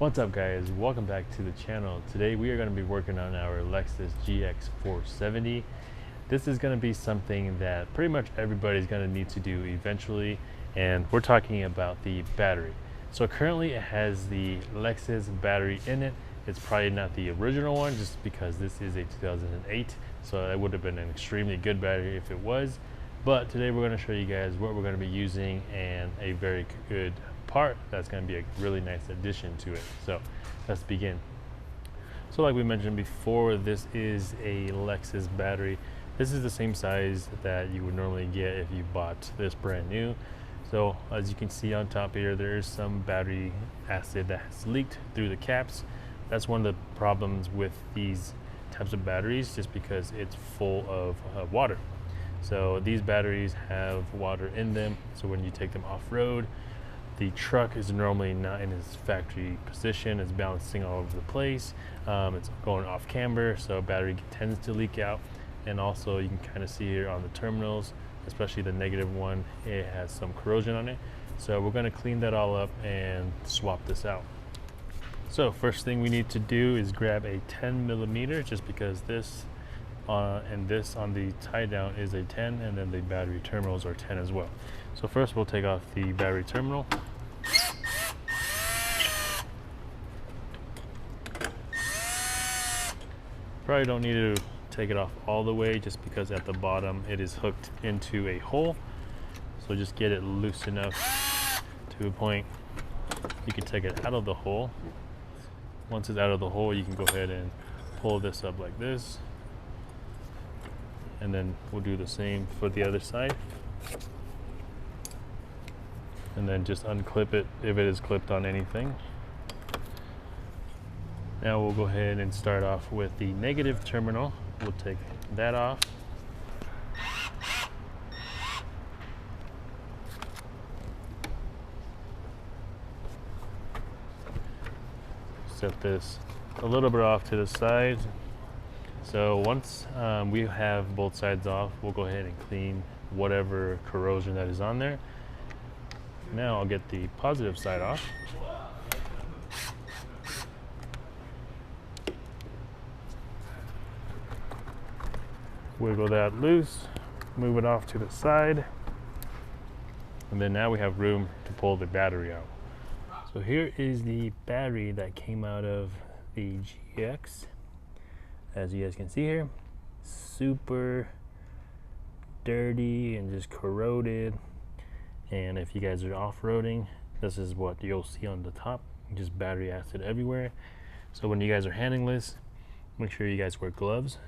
What's up guys, welcome back to the channel. Today we are going to be working on our Lexus GX470. This is going to be something that pretty much everybody's going to need to do eventually, and we're talking about the battery. So currently it has the Lexus Battery in it. It's probably not the original one just because this is a 2008, so it would have been an extremely good battery if it was. But today we're going to show you guys what we're going to be using and a very good part that's going to be a really nice addition to it. So let's begin. So like we mentioned before, this is a Lexus Battery. This is the same size that you would normally get if you bought this brand new. So as you can see on top here, there is some battery acid that has leaked through the caps. That's one of the problems with these types of batteries, just because it's full of water. So these batteries have water in them, so when you take them off-road, the truck is normally not in its factory position. It's bouncing all over the place. It's going off camber, so battery tends to leak out. And also you can kind of see here on the terminals, especially the negative one, it has some corrosion on it. So we're going to clean that all up and swap this out. So first thing we need to do is grab a 10mm, just because this and this on the tie down is a 10, and then the battery terminals are 10 as well. So first we'll take off the battery terminal. Probably don't need to take it off all the way, just because at the bottom it is hooked into a hole. So just get it loose enough to a point you can take it out of the hole. Once it's out of the hole, you can go ahead and pull this up like this. And then we'll do the same for the other side. And then just unclip it if it is clipped on anything. Now we'll go ahead and start off with the negative terminal. We'll take that off. Set this a little bit off to the side. So once we have both sides off, we'll go ahead and clean whatever corrosion that is on there. Now I'll get the positive side off. Wiggle that loose, move it off to the side, and then now we have room to pull the battery out. So here is the battery that came out of the GX. As you guys can see here, super dirty and just corroded. And if you guys are off-roading, this is what you'll see on the top, just battery acid everywhere. So when you guys are handling this, make sure you guys wear gloves,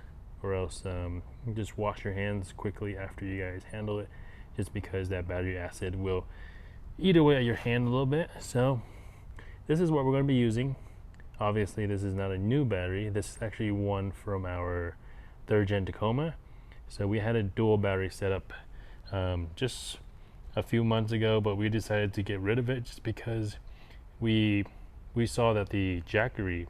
or else just wash your hands quickly after you guys handle it, just because that battery acid will eat away at your hand a little bit. So this is what we're going to be using. Obviously this is not a new battery. This is actually one from our 3rd gen Tacoma. So we had a dual battery setup just a few months ago, but we decided to get rid of it just because we saw that the Jackery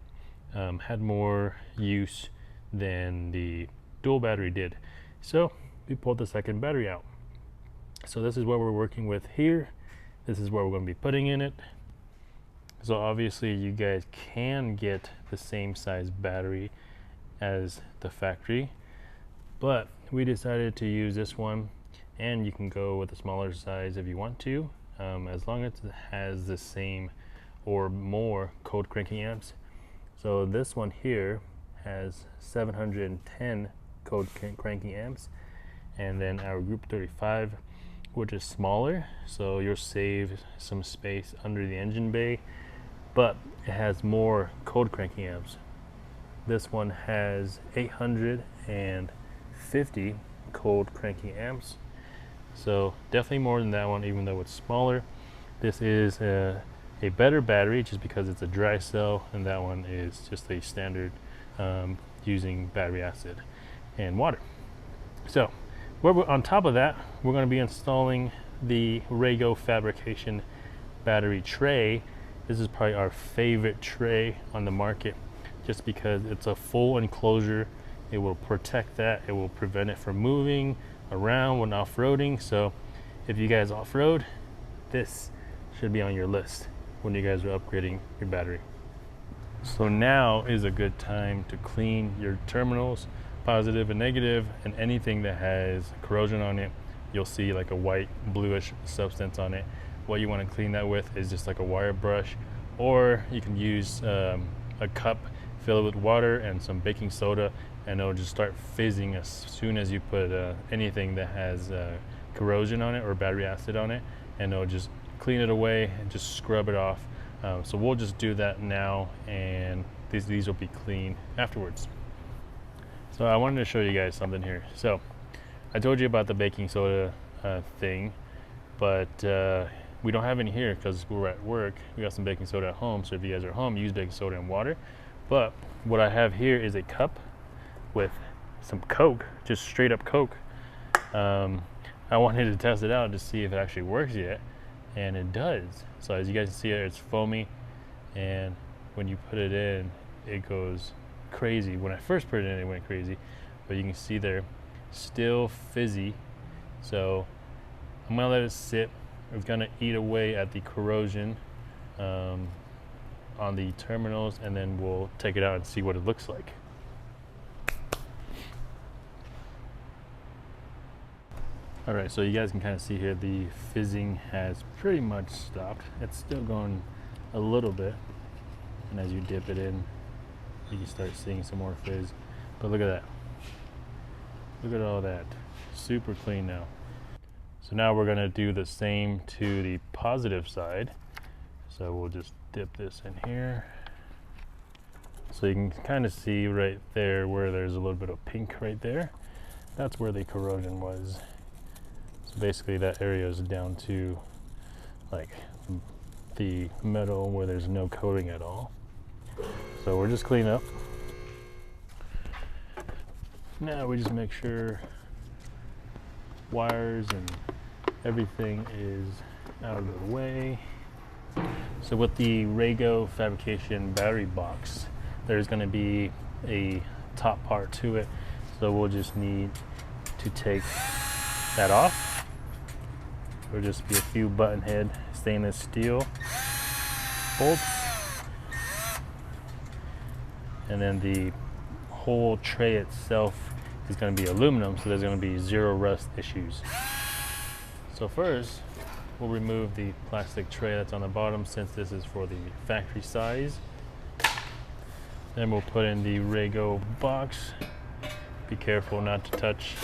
had more use than the dual battery did. So we pulled the second battery out. So this is what we're working with here. This is what we're going to be putting in it. So obviously you guys can get the same size battery as the factory, but we decided to use this one, and you can go with a smaller size if you want to, as long as it has the same or more cold cranking amps. So this one here has 710 cold cranking amps, and then our Group 35, which is smaller, so you'll save some space under the engine bay, but it has more cold cranking amps. This one has 850 cold cranking amps, so definitely more than that one, even though it's smaller. This is a better battery just because it's a dry cell, and that one is just a standard using battery acid and water. So on top of that, we're going to be installing the Rago Fabrication battery tray. This is probably our favorite tray on the market, just because it's a full enclosure. It will protect that. It will prevent it from moving around when off-roading. So if you guys off-road, this should be on your list when you guys are upgrading your battery. So now is a good time to clean your terminals, positive and negative, and anything that has corrosion on it. You'll see like a white bluish substance on it. What you want to clean that with is just like a wire brush, or you can use a cup, fill it with water and some baking soda, and it'll just start fizzing as soon as you put anything that has corrosion on it or battery acid on it, and it'll just clean it away and just scrub it off. So we'll just do that now, and these will be clean afterwards. So I wanted to show you guys something here. So I told you about the baking soda thing, but we don't have any here because we're at work. We got some baking soda at home, so if you guys are at home, use baking soda and water. But what I have here is a cup with some Coke, just straight up Coke. I wanted to test it out to see if it actually works yet, and it does. So as you guys can see here, it's foamy, and when you put it in, it goes crazy. When I first put it in, it went crazy, but you can see there, still fizzy. So I'm gonna let it sit. It's gonna eat away at the corrosion on the terminals, and then we'll take it out and see what it looks like. All right, so you guys can kind of see here the fizzing has pretty much stopped. It's still going a little bit, and as you dip it in, you can start seeing some more fizz. But look at that. Look at all that. Super clean now. So now we're gonna do the same to the positive side. So we'll just dip this in here. So you can kind of see right there where there's a little bit of pink right there. That's where the corrosion was. So basically that area is down to like the metal where there's no coating at all. So we're just cleaning up. Now we just make sure wires and everything is out of the way. So with the Rago Fabrication battery box, there's going to be a top part to it. So we'll just need to take that off. There'll just be a few button head stainless steel bolts. And then the whole tray itself is going to be aluminum, so there's going to be zero rust issues. So first, we'll remove the plastic tray that's on the bottom, since this is for the factory size. Then we'll put in the Rago box. Be careful not to touch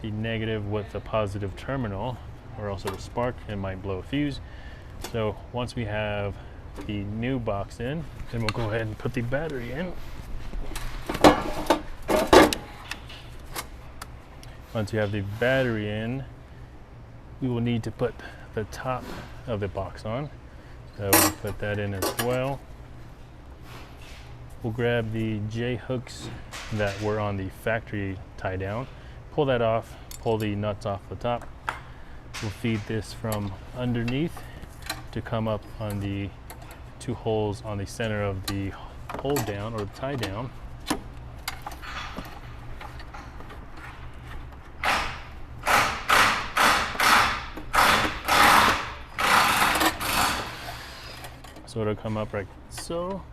the negative with the positive terminal, or else it'll spark and might blow a fuse. So once we have the new box in, then we'll go ahead and put the battery in. Once you have the battery in, we will need to put the top of the box on. So we'll put that in as well. We'll grab the J hooks that were on the factory tie down, pull that off, pull the nuts off the top. We'll feed this from underneath to come up on the two holes on the center of the hold down or the tie down. So it'll come up like so,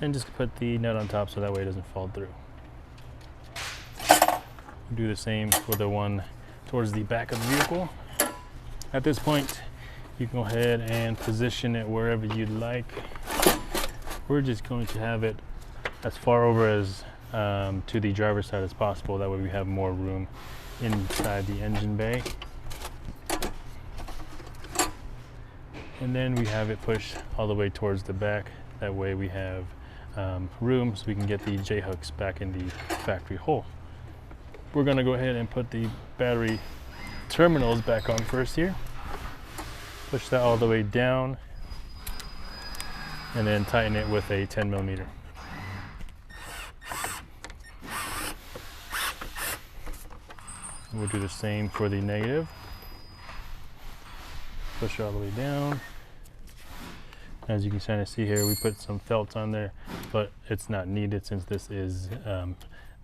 and just put the nut on top so that way it doesn't fall through. Do the same for the one towards the back of the vehicle. At this point, you can go ahead and position it wherever you'd like. We're just going to have it as far over as to the driver's side as possible. That way we have more room inside the engine bay. And then we have it pushed all the way towards the back. That way we have room so we can get the J hooks back in the factory hole. We're gonna go ahead and put the battery terminals back on first here. Push that all the way down, and then tighten it with a 10mm. We'll do the same for the negative. Push it all the way down. As you can kind of see here, we put some felt on there, but it's not needed since this is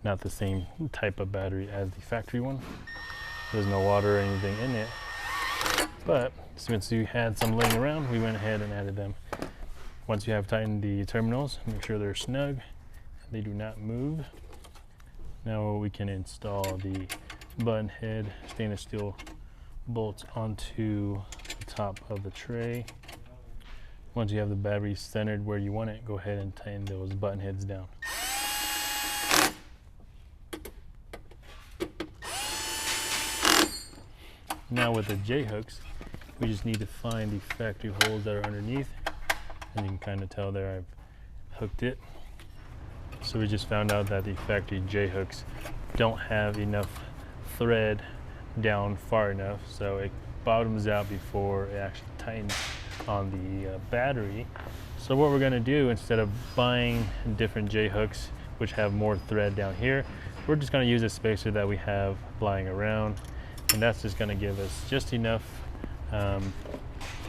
not the same type of battery as the factory one. There's no water or anything in it, but since we had some laying around, we went ahead and added them. once you have tightened the terminals, make sure they're snug, they do not move. Now we can install the button head stainless steel bolts onto the top of the tray. Once you have the battery centered where you want it, go ahead and tighten those button heads down. Now with the J-hooks, we just need to find the factory holes that are underneath, and you can kind of tell there I've hooked it. So we just found out that the factory J-hooks don't have enough thread down far enough, so it bottoms out before it actually tightens on the battery. So what we're going to do, instead of buying different J-hooks which have more thread down here, we're just going to use a spacer that we have lying around, and that's just going to give us just enough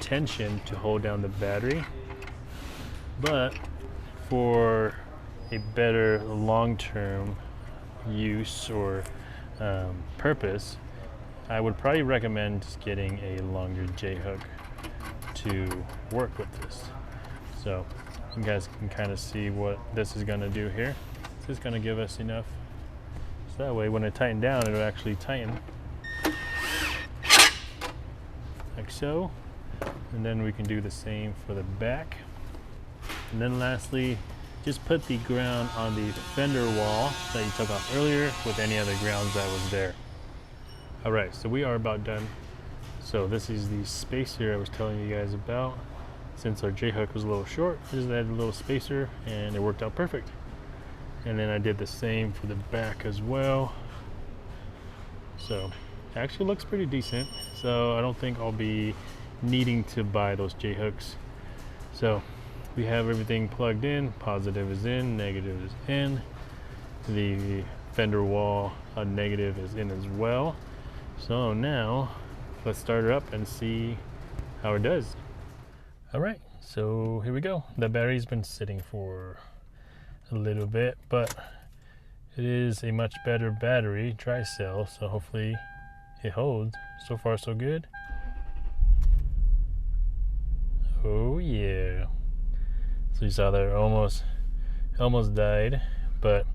tension to hold down the battery. But for a better long-term use or purpose, I would probably recommend just getting a longer J-hook to work with this. So you guys can kind of see what this is going to do here. This is going to give us enough, so that way when it tighten down, it'll actually tighten like so. And then we can do the same for the back. And then lastly, just put the ground on the fender wall that you took off earlier with any other grounds that was there. All right, so we are about done. So this is the spacer I was telling you guys about. Since our J-hook was a little short, I just added a little spacer and it worked out perfect. And then I did the same for the back as well. So it actually looks pretty decent. So I don't think I'll be needing to buy those J-hooks. So we have everything plugged in. Positive is in, negative is in. The fender wall negative is in as well. So now let's start her up and see how it does. All right, so here we go. The battery's been sitting for a little bit, but it is a much better battery, dry cell, so hopefully it holds. So far so good. Oh yeah. So you saw there almost died, but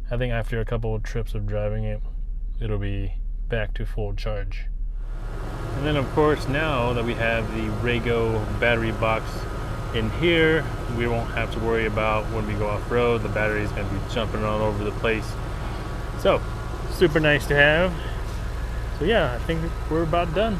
I think after a couple of trips of driving it, it'll be back to full charge. And then of course, now that we have the Rago battery box in here, we won't have to worry about when we go off-road, the battery is going to be jumping all over the place. So super nice to have. So yeah, I think we're about done.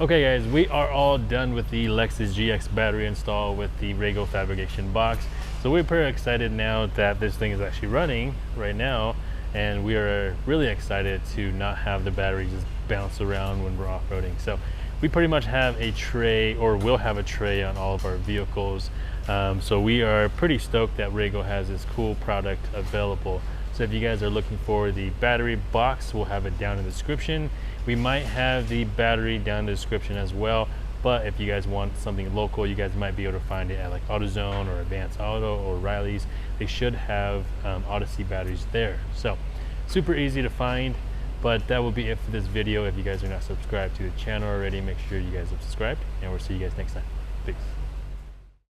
Okay guys, we are all done with the Lexus GX battery install with the Rago Fabrication box. So we're pretty excited now that this thing is actually running right now, and we are really excited to not have the battery just bounce around when we're off-roading. So we pretty much have a tray, or will have a tray on all of our vehicles. So we are pretty stoked that Rago has this cool product available. So if you guys are looking for the battery box, we'll have it down in the description. We might have the battery down in the description as well, but if you guys want something local, you guys might be able to find it at like AutoZone or Advanced Auto or Riley's. They should have Odyssey batteries there. So super easy to find. But that will be it for this video. If you guys are not subscribed to the channel already, make sure you guys have subscribed, and we'll see you guys next time. Peace.